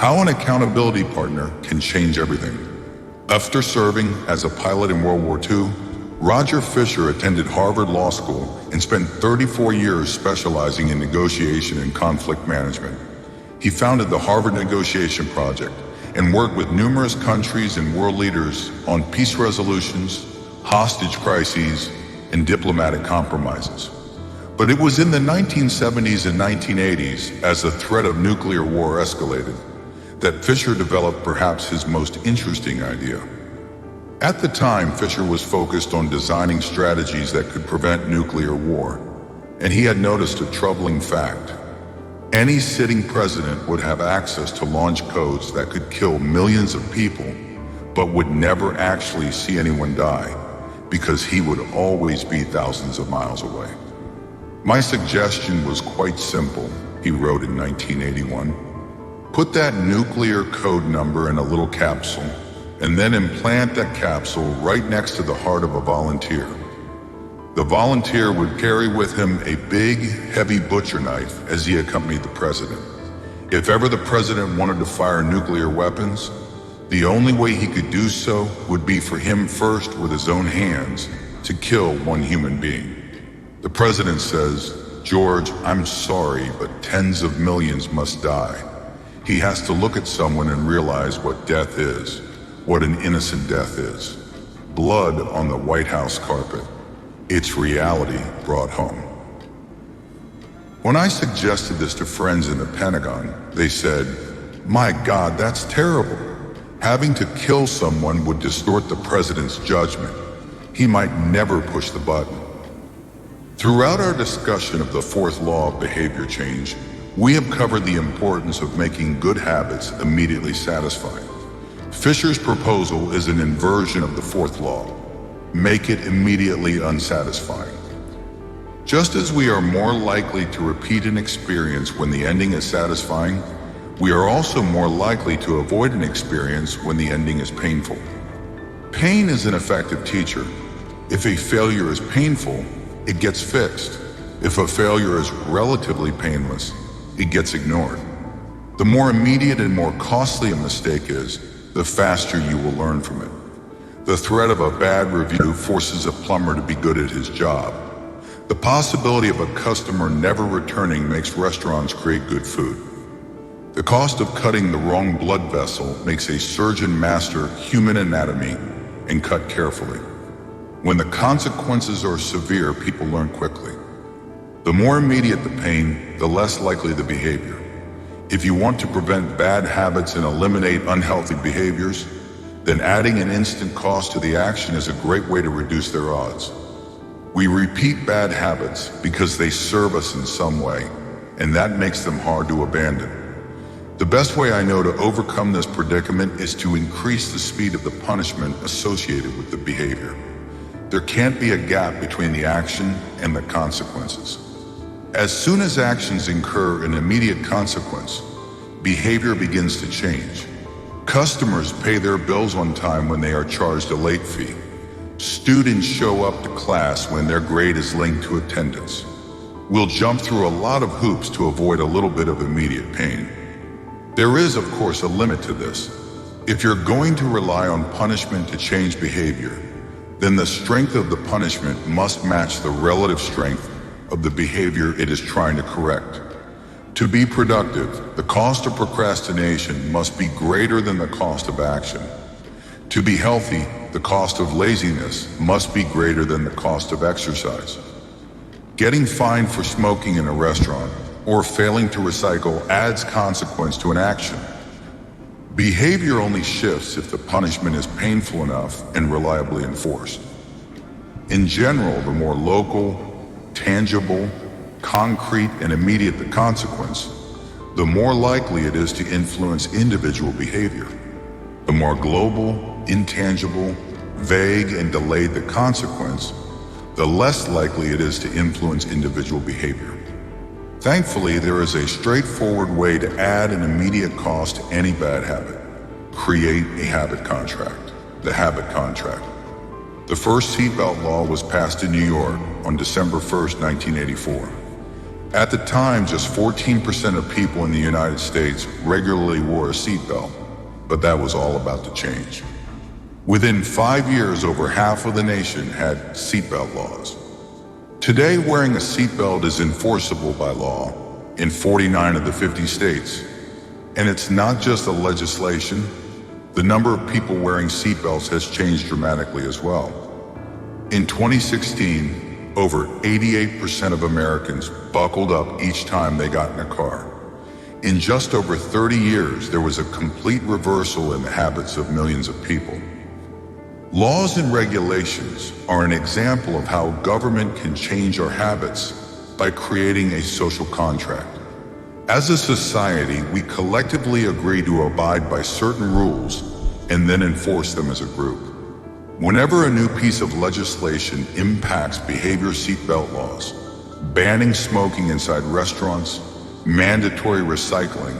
How an accountability partner can change everything. After serving as a pilot in World War II, Roger Fisher attended Harvard Law School and spent 34 years specializing in negotiation and conflict management. He founded the Harvard Negotiation Project and worked with numerous countries and world leaders on peace resolutions, hostage crises, and diplomatic compromises. But it was in the 1970s and 1980s, as the threat of nuclear war escalated, that Fisher developed perhaps his most interesting idea. At the time, Fisher was focused on designing strategies that could prevent nuclear war, and he had noticed a troubling fact. Any sitting president would have access to launch codes that could kill millions of people, but would never actually see anyone die, because he would always be thousands of miles away. My suggestion was quite simple, he wrote in 1981. Put that nuclear code number in a little capsule, and then implant that capsule right next to the heart of a volunteer. The volunteer would carry with him a big, heavy butcher knife as he accompanied the president. If ever the president wanted to fire nuclear weapons, the only way he could do so would be for him first, with his own hands, to kill one human being. The president says, "George, I'm sorry, but tens of millions must die." He has to look at someone and realize what death is, what an innocent death is. Blood on the White House carpet. It's reality brought home. When I suggested this to friends in the Pentagon, they said, "My God, that's terrible. Having to kill someone would distort the president's judgment. He might never push the button." Throughout our discussion of the fourth law of behavior change, we have covered the importance of making good habits immediately satisfying. Fisher's proposal is an inversion of the fourth law. Make it immediately unsatisfying. Just as we are more likely to repeat an experience when the ending is satisfying, we are also more likely to avoid an experience when the ending is painful. Pain is an effective teacher. If a failure is painful, it gets fixed. If a failure is relatively painless, it gets ignored. The more immediate and more costly a mistake is, the faster you will learn from it. The threat of a bad review forces a plumber to be good at his job. The possibility of a customer never returning makes restaurants create good food. The cost of cutting the wrong blood vessel makes a surgeon master human anatomy and cut carefully. When the consequences are severe, people learn quickly. The more immediate the pain, the less likely the behavior. If you want to prevent bad habits and eliminate unhealthy behaviors, then adding an instant cost to the action is a great way to reduce their odds. We repeat bad habits because they serve us in some way, and that makes them hard to abandon. The best way I know to overcome this predicament is to increase the speed of the punishment associated with the behavior. There can't be a gap between the action and the consequences. As soon as actions incur an immediate consequence, behavior begins to change. Customers pay their bills on time when they are charged a late fee. Students show up to class when their grade is linked to attendance. We'll jump through a lot of hoops to avoid a little bit of immediate pain. There is, of course, a limit to this. If you're going to rely on punishment to change behavior, then the strength of the punishment must match the relative strength of the behavior it is trying to correct. To be productive, the cost of procrastination must be greater than the cost of action. To be healthy, the cost of laziness must be greater than the cost of exercise. Getting fined for smoking in a restaurant or failing to recycle adds consequence to an action. Behavior only shifts if the punishment is painful enough and reliably enforced. In general, the more local, tangible, concrete, and immediate the consequence, the more likely it is to influence individual behavior. The more global, intangible, vague, and delayed the consequence, the less likely it is to influence individual behavior. Thankfully, there is a straightforward way to add an immediate cost to any bad habit. Create a habit contract. The habit contract. The first seatbelt law was passed in New York on December 1st, 1984. At the time, just 14% of people in the United States regularly wore a seatbelt, but that was all about to change. Within 5 years, over half of the nation had seatbelt laws. Today, wearing a seatbelt is enforceable by law in 49 of the 50 states. And it's not just the legislation. The number of people wearing seatbelts has changed dramatically as well. In 2016, over 88% of Americans buckled up each time they got in a car. In just over 30 years, there was a complete reversal in the habits of millions of people. Laws and regulations are an example of how government can change our habits by creating a social contract. As a society, we collectively agree to abide by certain rules and then enforce them as a group. Whenever a new piece of legislation impacts behavior seatbelt laws, banning smoking inside restaurants, mandatory recycling,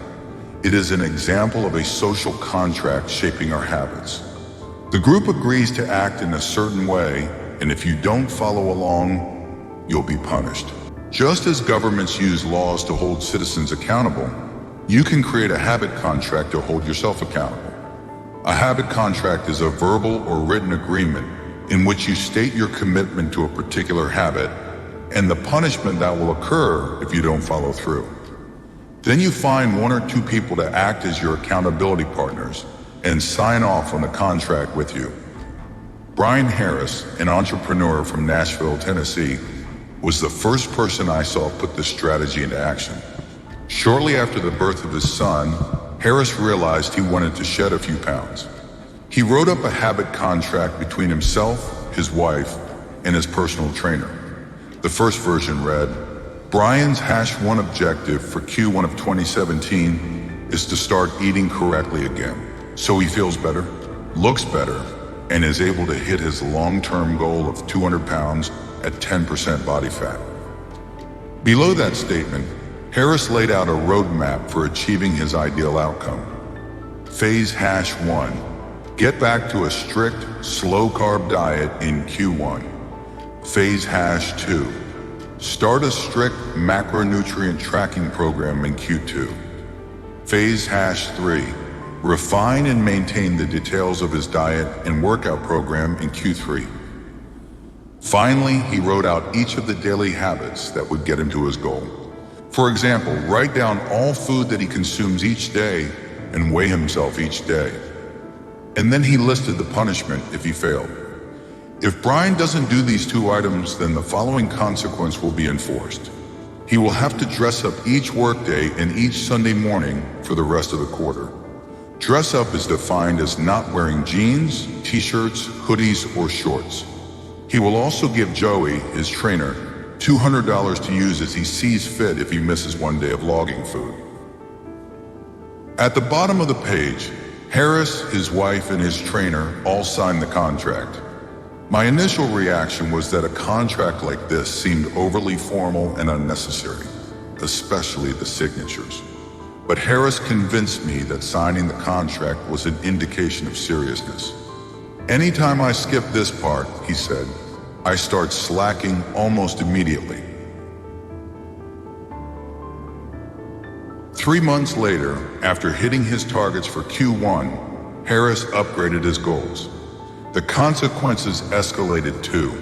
it is an example of a social contract shaping our habits. The group agrees to act in a certain way, and if you don't follow along, you'll be punished. Just as governments use laws to hold citizens accountable, you can create a habit contract to hold yourself accountable. A habit contract is a verbal or written agreement in which you state your commitment to a particular habit and the punishment that will occur if you don't follow through. Then you find one or two people to act as your accountability partners and sign off on the contract with you. Brian Harris, an entrepreneur from Nashville, Tennessee, was the first person I saw put this strategy into action. Shortly after the birth of his son, Harris realized he wanted to shed a few pounds. He wrote up a habit contract between himself, his wife, and his personal trainer. The first version read, Brian's #1 objective for Q1 of 2017 is to start eating correctly again, so he feels better, looks better, and is able to hit his long-term goal of 200 pounds at 10% body fat. Below that statement, Harris laid out a roadmap for achieving his ideal outcome. Phase #1, get back to a strict, slow-carb diet in Q1. Phase #2, start a strict macronutrient tracking program in Q2. Phase #3, refine and maintain the details of his diet and workout program in Q3. Finally, he wrote out each of the daily habits that would get him to his goal. For example, write down all food that he consumes each day and weigh himself each day. And then he listed the punishment if he failed. If Brian doesn't do these 2 items, then the following consequence will be enforced. He will have to dress up each workday and each Sunday morning for the rest of the quarter. Dress up is defined as not wearing jeans, t-shirts, hoodies, or shorts. He will also give Joey, his trainer, $200 to use as he sees fit if he misses one day of logging food. At the bottom of the page, Harris, his wife, and his trainer all signed the contract. My initial reaction was that a contract like this seemed overly formal and unnecessary, especially the signatures. But Harris convinced me that signing the contract was an indication of seriousness. Anytime I skip this part, he said, I start slacking almost immediately. 3 months later, after hitting his targets for Q1, Harris upgraded his goals. The consequences escalated too.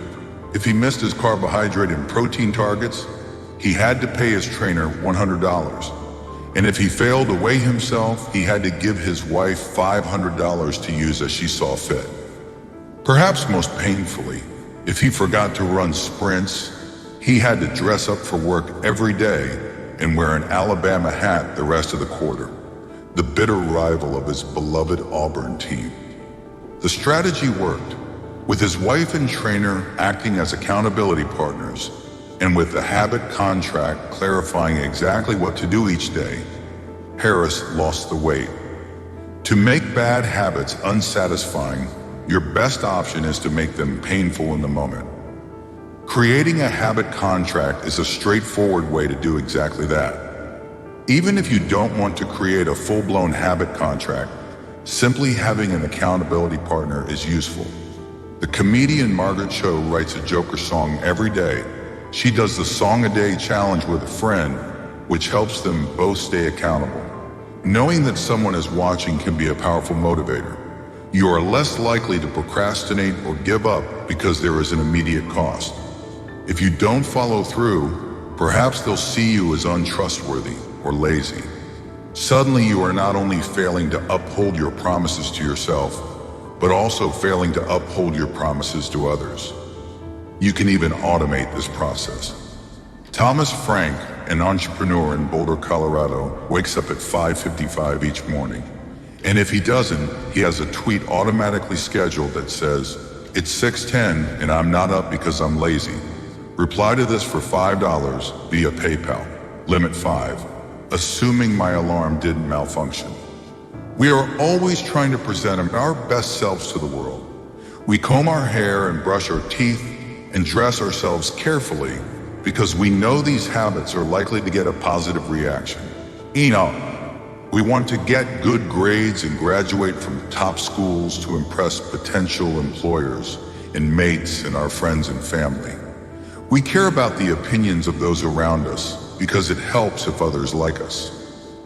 If he missed his carbohydrate and protein targets, he had to pay his trainer $100. And if he failed to weigh himself, he had to give his wife $500 to use as she saw fit. Perhaps most painfully, if he forgot to run sprints, he had to dress up for work every day and wear an Alabama hat the rest of the quarter, the bitter rival of his beloved Auburn team. The strategy worked, with his wife and trainer acting as accountability partners, and with the habit contract clarifying exactly what to do each day, Harris lost the weight. To make bad habits unsatisfying, your best option is to make them painful in the moment. Creating a habit contract is a straightforward way to do exactly that. Even if you don't want to create a full-blown habit contract, simply having an accountability partner is useful. The comedian Margaret Cho writes a Joker song every day, She does the song a day challenge with a friend, which helps them both stay accountable. Knowing that someone is watching can be a powerful motivator. You are less likely to procrastinate or give up because there is an immediate cost. If you don't follow through, perhaps they'll see you as untrustworthy or lazy. Suddenly you are not only failing to uphold your promises to yourself, but also failing to uphold your promises to others. You can even automate this process. Thomas Frank, an entrepreneur in Boulder, Colorado, wakes up at 5:55 each morning. And if he doesn't, he has a tweet automatically scheduled that says, "It's 6:10 and I'm not up because I'm lazy. Reply to this for $5 via PayPal. Limit 5. Assuming my alarm didn't malfunction." We are always trying to present our best selves to the world. We comb our hair and brush our teeth and dress ourselves carefully because we know these habits are likely to get a positive reaction. We want to get good grades and graduate from top schools to impress potential employers and mates and our friends and family. We care about the opinions of those around us because it helps if others like us.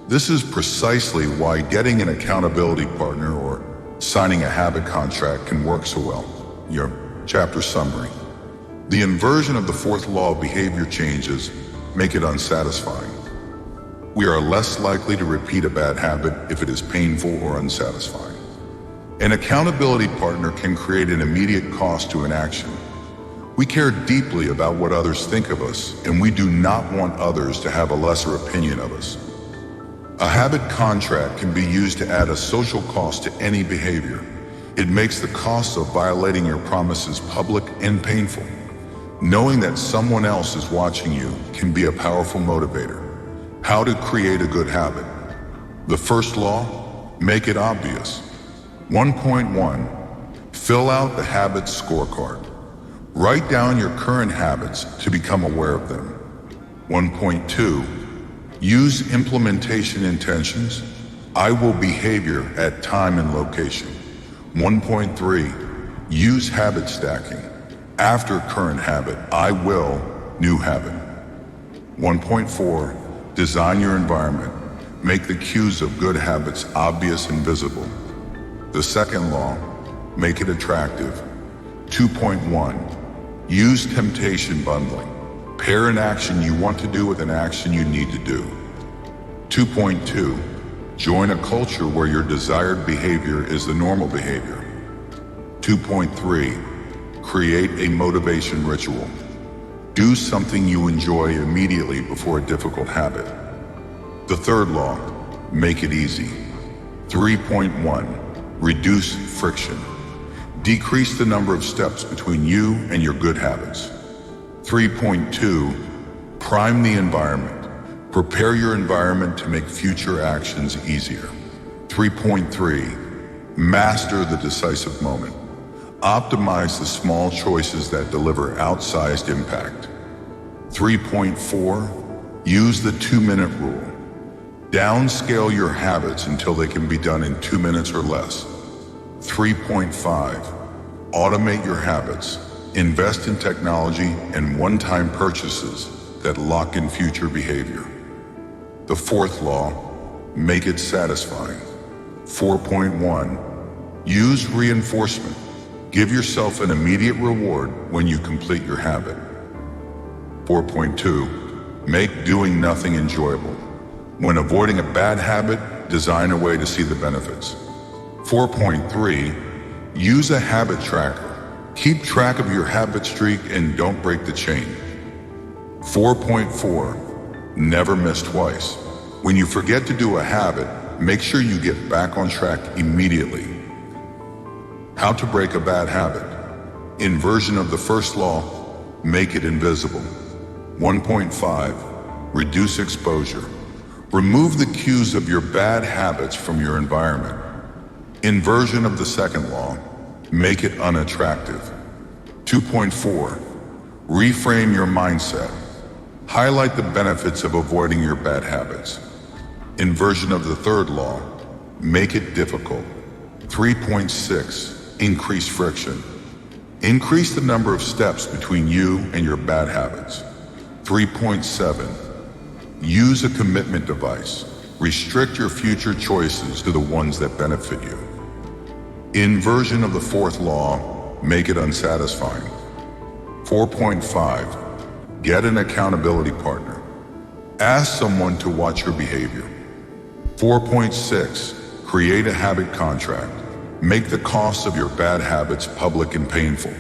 This is precisely why getting an accountability partner or signing a habit contract can work so well. Your chapter summary. The inversion of the fourth law of behavior changes make it unsatisfying. We are less likely to repeat a bad habit if it is painful or unsatisfying. An accountability partner can create an immediate cost to an action. We care deeply about what others think of us, and we do not want others to have a lesser opinion of us. A habit contract can be used to add a social cost to any behavior. It makes the cost of violating your promises public and painful. Knowing that someone else is watching you can be a powerful motivator. How to create a good habit. The first law, make it obvious. 1.1, fill out the habits scorecard. Write down your current habits to become aware of them. 1.2, use implementation intentions. I will behavior at time and location. 1.3, use habit stacking. After current habit, I will, new habit. 1.4, design your environment. Make the cues of good habits obvious and visible. The second law, make it attractive. 2.1, use temptation bundling. Pair an action you want to do with an action you need to do. 2.2, join a culture where your desired behavior is the normal behavior. 2.3, create a motivation ritual. Do something you enjoy immediately before a difficult habit. The third law, make it easy. 3.1, reduce friction. Decrease the number of steps between you and your good habits. 3.2, prime the environment. Prepare your environment to make future actions easier. 3.3, master the decisive moment. Optimize the small choices that deliver outsized impact. 3.4, use the 2-minute rule. Downscale your habits until they can be done in 2 minutes or less. 3.5, automate your habits. Invest in technology and one-time purchases that lock in future behavior. The fourth law, make it satisfying. 4.1, use reinforcement. Give yourself an immediate reward when you complete your habit. 4.2, make doing nothing enjoyable. When avoiding a bad habit, design a way to see the benefits. 4.3, use a habit tracker. Keep track of your habit streak and don't break the chain. 4.4, never miss twice. When you forget to do a habit, make sure you get back on track immediately. How to break a bad habit. Inversion of the first law, make it invisible. 1.5, reduce exposure. Remove the cues of your bad habits from your environment. Inversion of the second law, make it unattractive. 2.4, reframe your mindset. Highlight the benefits of avoiding your bad habits. Inversion of the third law, make it difficult. 3.6, increase friction. Increase the number of steps between you and your bad habits. 3.7. Use a commitment device. Restrict your future choices to the ones that benefit you. Inversion of the fourth law, make it unsatisfying. 4.5. Get an accountability partner. Ask someone to watch your behavior. 4.6. Create a habit contract. Make the costs of your bad habits public and painful.